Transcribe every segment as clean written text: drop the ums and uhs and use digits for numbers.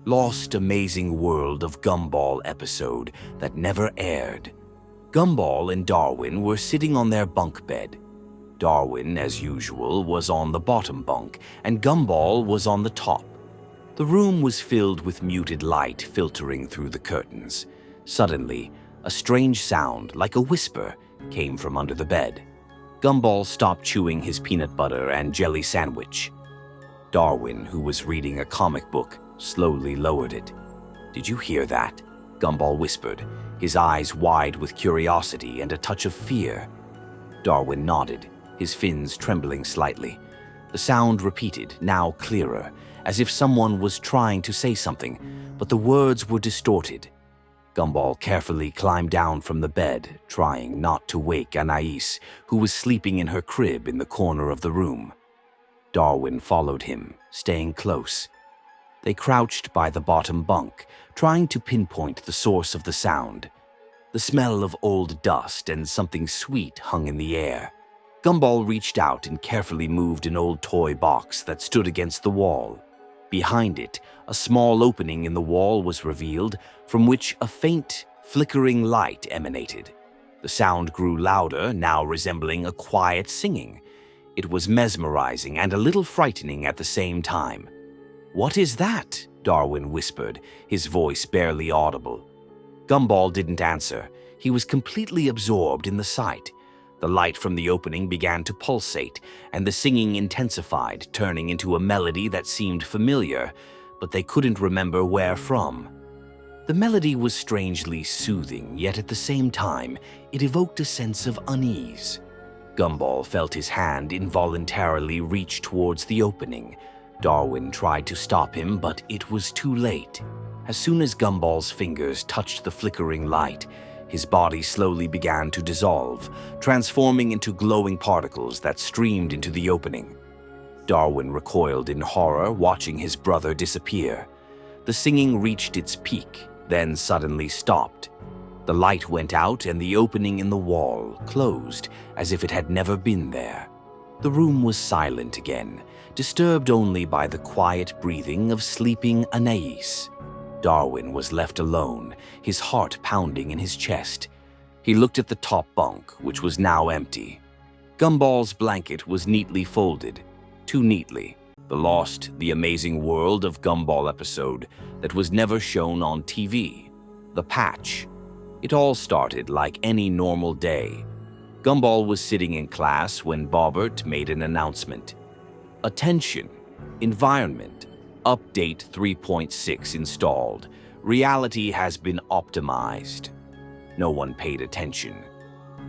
Lost Amazing World of Gumball episode that never aired. Gumball and Darwin were sitting on their bunk bed. Darwin, as usual, was on the bottom bunk, and Gumball was on the top. The room was filled with muted light filtering through the curtains. Suddenly, a strange sound, like a whisper, came from under the bed. Gumball stopped chewing his peanut butter and jelly sandwich. Darwin, who was reading a comic book, slowly lowered it. "Did you hear that?" Gumball whispered, his eyes wide with curiosity and a touch of fear. Darwin nodded, his fins trembling slightly. The sound repeated, now clearer, as if someone was trying to say something, but the words were distorted. Gumball carefully climbed down from the bed, trying not to wake Anais, who was sleeping in her crib in the corner of the room. Darwin followed him, staying close. They crouched by the bottom bunk, trying to pinpoint the source of the sound. The smell of old dust and something sweet hung in the air. Gumball reached out and carefully moved an old toy box that stood against the wall. Behind it, a small opening in the wall was revealed, from which a faint, flickering light emanated. The sound grew louder, now resembling a quiet singing. It was mesmerizing and a little frightening at the same time. "What is that?" Darwin whispered, his voice barely audible. Gumball didn't answer. He was completely absorbed in the sight. The light from the opening began to pulsate, and the singing intensified, turning into a melody that seemed familiar, but they couldn't remember where from. The melody was strangely soothing, yet at the same time, it evoked a sense of unease. Gumball felt his hand involuntarily reach towards the opening. Darwin tried to stop him, but it was too late. As soon as Gumball's fingers touched the flickering light, his body slowly began to dissolve, transforming into glowing particles that streamed into the opening. Darwin recoiled in horror, watching his brother disappear. The singing reached its peak, then suddenly stopped. The light went out and the opening in the wall closed as if it had never been there. The room was silent again, disturbed only by the quiet breathing of sleeping Anais. Darwin was left alone, his heart pounding in his chest. He looked at the top bunk, which was now empty. Gumball's blanket was neatly folded, too neatly. The Lost, the Amazing World of Gumball episode that was never shown on TV. The patch. It all started like any normal day. Gumball was sitting in class when Bobbert made an announcement. "Attention, environment. Update 3.6 installed. Reality has been optimized." No one paid attention.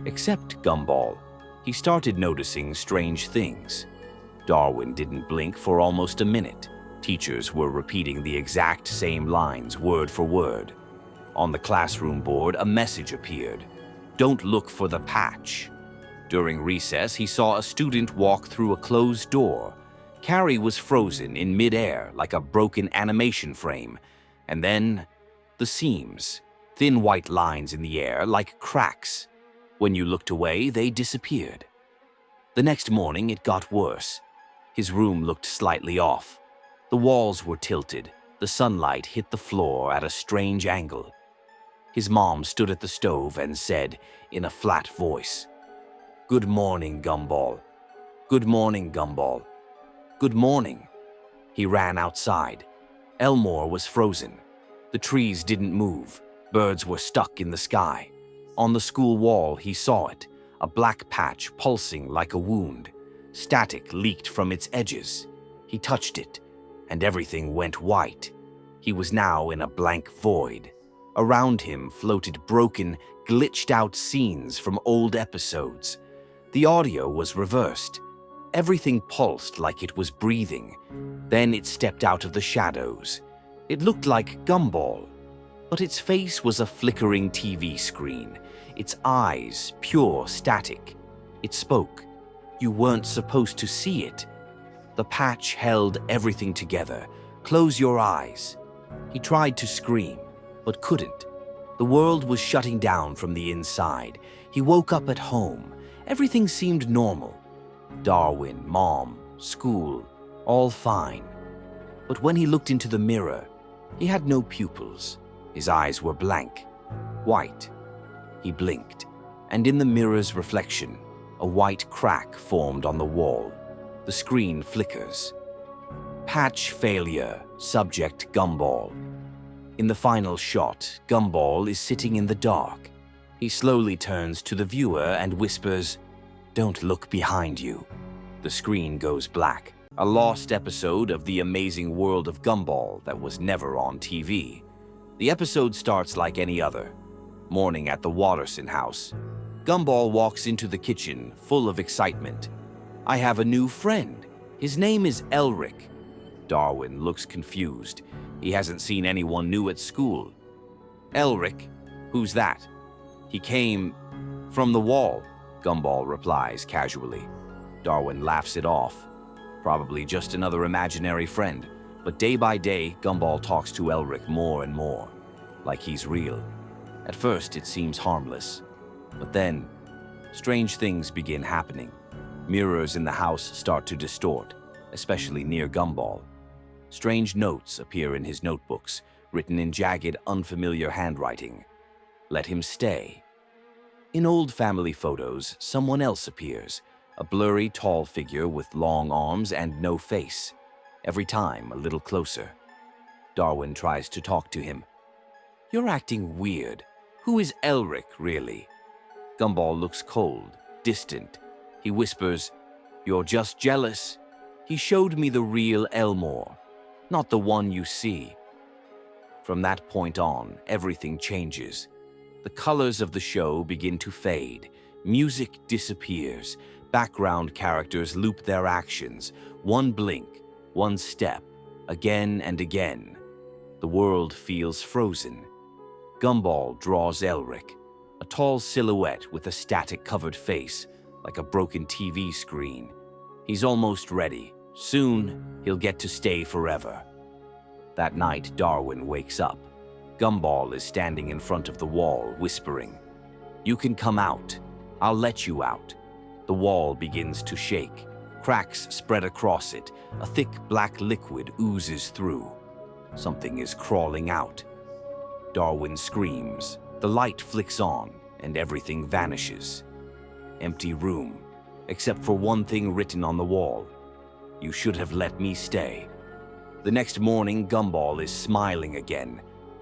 Except Gumball. He started noticing strange things. Darwin didn't blink for almost a minute. Teachers were repeating the exact same lines, word for word. On the classroom board, a message appeared. "Don't look for the patch." During recess, he saw a student walk through a closed door. Carrie was frozen in midair like a broken animation frame. And then, the seams, thin white lines in the air like cracks. When you looked away, they disappeared. The next morning, it got worse. His room looked slightly off. The walls were tilted. The sunlight hit the floor at a strange angle. His mom stood at the stove and said, in a flat voice, "Good morning, Gumball. Good morning, Gumball. Good morning." He ran outside. Elmore was frozen. The trees didn't move. Birds were stuck in the sky. On the school wall, he saw it, a black patch pulsing like a wound. Static leaked from its edges. He touched it, and everything went white. He was now in a blank void. Around him floated broken, glitched-out scenes from old episodes. The audio was reversed. Everything pulsed like it was breathing. Then it stepped out of the shadows. It looked like Gumball, but its face was a flickering TV screen, its eyes pure static. It spoke. You weren't supposed to see it. The patch held everything together. Close your eyes. He tried to scream, but couldn't. The world was shutting down from the inside. He woke up at home. Everything seemed normal. Darwin, Mom, school, all fine. But when he looked into the mirror, He had no pupils. His eyes were blank, white. He blinked, and in the mirror's reflection, a white crack formed on the wall. The screen flickers. Patch failure, subject Gumball. In the final shot, Gumball is sitting in the dark. He slowly turns to the viewer and whispers, "Don't look behind you." The screen goes black. A lost episode of the Amazing World of Gumball that was never on TV. The episode starts like any other. Morning at the Watterson house. Gumball walks into the kitchen, full of excitement. "I have a new friend. His name is Elrich." Darwin looks confused. He hasn't seen anyone new at school. "Elrich? Who's that?" "He came from the wall," Gumball replies casually. Darwin laughs it off. Probably just another imaginary friend. But day by day, Gumball talks to Elrich more and more, like he's real. At first, it seems harmless. But then, strange things begin happening. Mirrors in the house start to distort, especially near Gumball. Strange notes appear in his notebooks, written in jagged, unfamiliar handwriting. "Let him stay." In old family photos, someone else appears, a blurry, tall figure with long arms and no face. Every time, a little closer. Darwin tries to talk to him. "You're acting weird. Who is Elrich, really?" Gumball looks cold, distant. He whispers, "You're just jealous. He showed me the real Elmore, not the one you see." From that point on, everything changes. The colors of the show begin to fade. Music disappears. Background characters loop their actions. One blink, one step, again and again. The world feels frozen. Gumball draws Elrich, a tall silhouette with a static-covered face, like a broken TV screen. He's almost ready. Soon, he'll get to stay forever. That night, Darwin wakes up. Gumball is standing in front of the wall, whispering, "You can come out. I'll let you out." The wall begins to shake. Cracks spread across it. A thick black liquid oozes through. Something is crawling out. Darwin screams. The light flicks on, and everything vanishes. Empty room, except for one thing written on the wall. "You should have let me stay." The next morning, Gumball is smiling again,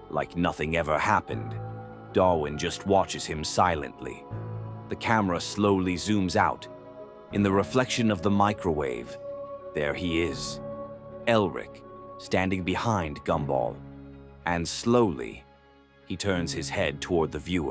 like nothing ever happened. Darwin just watches him silently. The camera slowly zooms out. In the reflection of the microwave, there he is, Elrich, standing behind Gumball. And slowly, he turns his head toward the viewer.